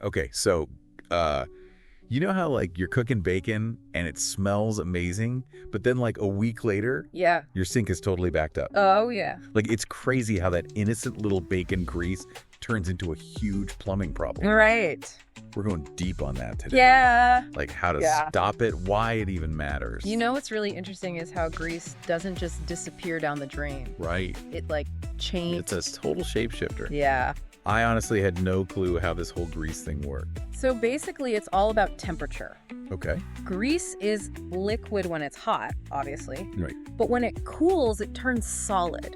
Okay, so, you know how, like, you're cooking bacon and it smells amazing, but then, like, a week later, Yeah. your sink is totally backed up? Oh, yeah. Like, it's crazy how that innocent little bacon grease turns into a huge plumbing problem. Right. We're going deep on that today. Yeah. Like, how to stop it, why it even matters. You know what's really interesting is how grease doesn't just disappear down the drain. Right. It, like, changes. It's a total shapeshifter. Yeah. I honestly had no clue how this whole grease thing worked. So basically, it's all about temperature. Okay. Grease is liquid when it's hot, obviously. Right. But when it cools, it turns solid.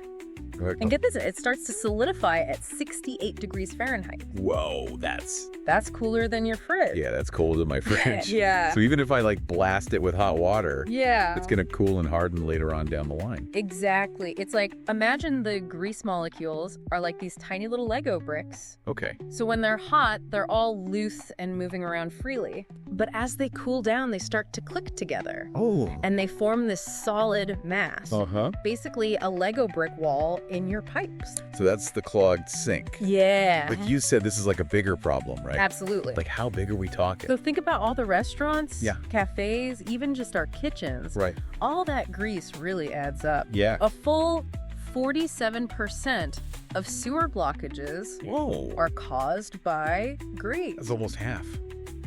And get this, it starts to solidify at 68 degrees Fahrenheit. Whoa, that's cooler than your fridge. Yeah, that's colder than my fridge. Yeah. So even if I like blast it with hot water, Yeah. it's going to cool and harden later on down the line. Exactly. It's like, imagine the grease molecules are like these tiny little Lego bricks. Okay. So when they're hot, they're all loose and moving around freely. But as they cool down, they start to click together. Oh. And they form this solid mass. Uh-huh. Basically a Lego brick wall in your pipes. So that's the clogged sink. Yeah. But you said this is like a bigger problem, right? Absolutely. Like how big are we talking? So think about all the restaurants, Yeah. cafes, even just our kitchens. Right. All that grease really adds up. Yeah. A full 47% of sewer blockages Whoa. are caused by grease. That's almost half.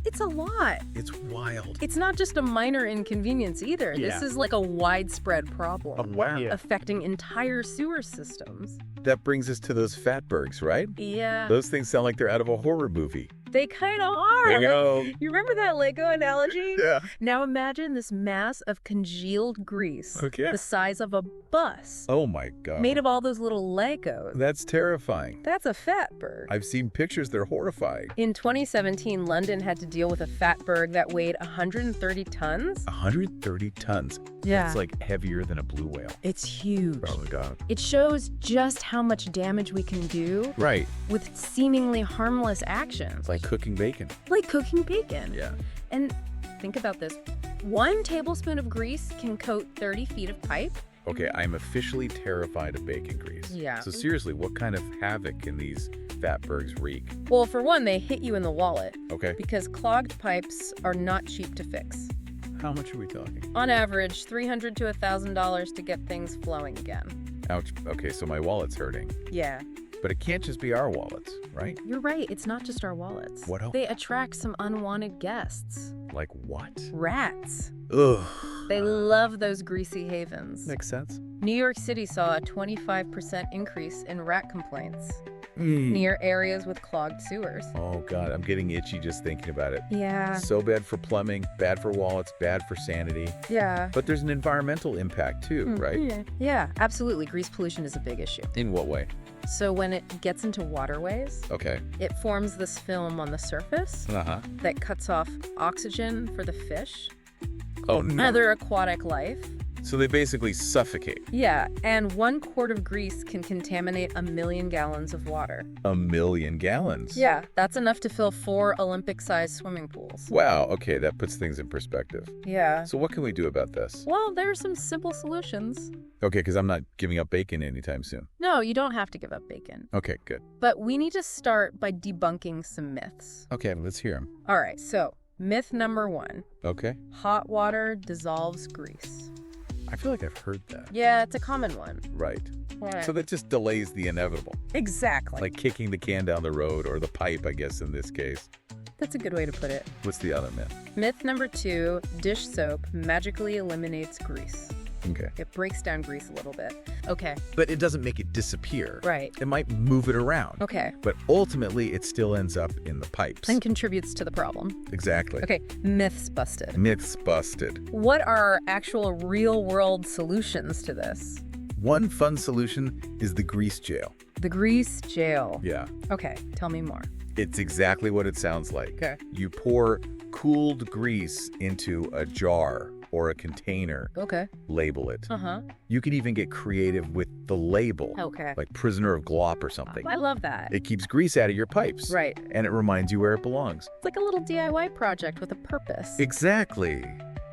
It's a lot. It's wild. It's not just a minor inconvenience either. Yeah. This is like a widespread problem. Wow. Affecting entire sewer systems. That brings us to those Fatbergs, right? Yeah. Those things sound like they're out of a horror movie. They kind of are. There you go. You remember that Lego analogy? Yeah. Now imagine this mass of congealed grease. Okay. The size of a bus. Oh my God. Made of all those little Legos. That's terrifying. That's a Fatberg. I've seen pictures, they're horrifying. In 2017, London had to deal with a Fatberg that weighed 130 tons. 130 tons. Yeah. It's like heavier than a blue whale. It's huge. Oh my God. It shows just how much damage we can do Right. with seemingly harmless actions. Like cooking bacon. Like cooking bacon. Yeah. And think about this. 1 tablespoon of grease can coat 30 feet of pipe. Okay, I'm officially terrified of bacon grease. Yeah. So seriously, what kind of havoc can these Fatbergs wreak? Well, for one, they hit you in the wallet Okay. because clogged pipes are not cheap to fix. How much are we talking? On average, $300 to $1,000 to get things flowing again. Ouch. Okay, so my wallet's hurting. Yeah. But it can't just be our wallets, right? You're right. It's not just our wallets. What else? They attract some unwanted guests. Like what? Rats. Ugh. They love those greasy havens. Makes sense. New York City saw a 25% increase in rat complaints Mm. near areas with clogged sewers. Oh God, I'm getting itchy just thinking about it. Yeah. So bad for plumbing, bad for wallets, bad for sanity. Yeah. But there's an environmental impact too, right? Yeah, absolutely. Grease pollution is a big issue. In what way? So when it gets into waterways, Okay. it forms this film on the surface Uh-huh. that cuts off oxygen for the fish, Oh no. other aquatic life. So they basically suffocate. Yeah, and 1 quart of grease can contaminate 1 million gallons of water. 1 million gallons. Yeah, that's enough to fill 4 Olympic-sized swimming pools. Wow, okay, that puts things in perspective. Yeah. So what can we do about this? Well, there are some simple solutions. Okay, because I'm not giving up bacon anytime soon. No, you don't have to give up bacon. Okay, good. But we need to start by debunking some myths. Okay, let's hear them. All right, so myth number 1. Okay. Hot water dissolves grease. I feel like I've heard that. Yeah, it's a common one. Right. Right. So that just delays the inevitable. Exactly. Like kicking the can down the road, or the pipe, I guess, in this case. That's a good way to put it. What's the other myth? Myth number 2, dish soap magically eliminates grease. Okay. It breaks down grease a little bit. Okay. But it doesn't make it disappear. Right. It might move it around. Okay. But ultimately, it still ends up in the pipes. And contributes to the problem. Exactly. Okay, myths busted. Myths busted. What are our actual real-world solutions to this? One fun solution is the grease jail. The grease jail. Yeah. Okay, tell me more. It's exactly what it sounds like. Okay. You pour cooled grease into a jar or a container, Okay. label it. Uh-huh. You can even get creative with the label, Okay. like prisoner of glop or something. I love that. It keeps grease out of your pipes. Right. And it reminds you where it belongs. It's like a little DIY project with a purpose. Exactly.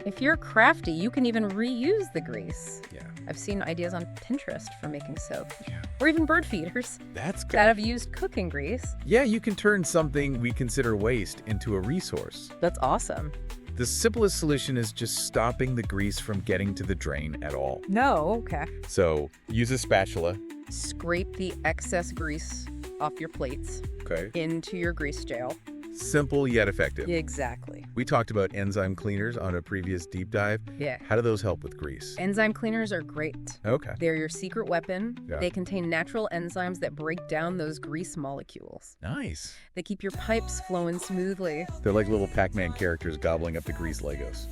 If you're crafty, you can even reuse the grease. Yeah. I've seen ideas on Pinterest for making soap. Yeah. Or even bird feeders That's good. that have used cooking grease. Yeah, you can turn something we consider waste into a resource. That's awesome. The simplest solution is just stopping the grease from getting to the drain at all. No, okay. So use a spatula. Scrape the excess grease off your plates Okay. into your grease jail. Simple yet effective. Exactly. We talked about enzyme cleaners on a previous deep dive. Yeah. How do those help with grease? Enzyme cleaners are great. Okay. They're your secret weapon. Yeah. They contain natural enzymes that break down those grease molecules. Nice. They keep your pipes flowing smoothly. They're like little Pac-Man characters gobbling up the grease Legos.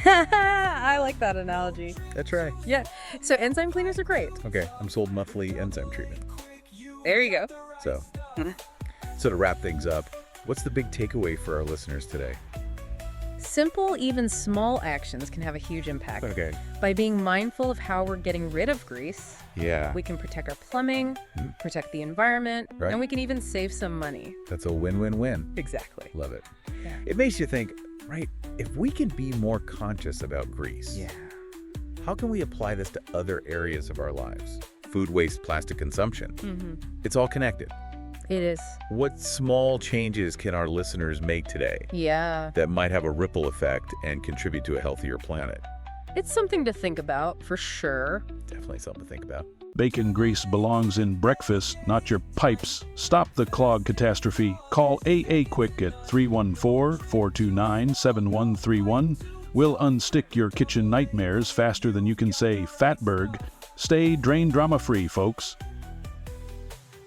I like that analogy. That's right. Yeah. So enzyme cleaners are great. Okay, I'm sold monthly enzyme treatment. There you go. So to wrap things up, what's the big takeaway for our listeners today? Simple, even small actions can have a huge impact. Okay. By being mindful of how we're getting rid of grease, Yeah. we can protect our plumbing, protect the environment, Right. and we can even save some money. That's a win-win-win. Exactly. Love it. Yeah. It makes you think, right, if we can be more conscious about grease, how can we apply this to other areas of our lives? Food waste, plastic consumption. It's all connected. It is. What small changes can our listeners make today Yeah. that might have a ripple effect and contribute to a healthier planet? It's something to think about, for sure. Definitely something to think about. Bacon grease belongs in breakfast, not your pipes. Stop the clog catastrophe. Call AA Quick at 314-429-7131. We'll unstick your kitchen nightmares faster than you can say Fatberg. Stay drain drama free, folks.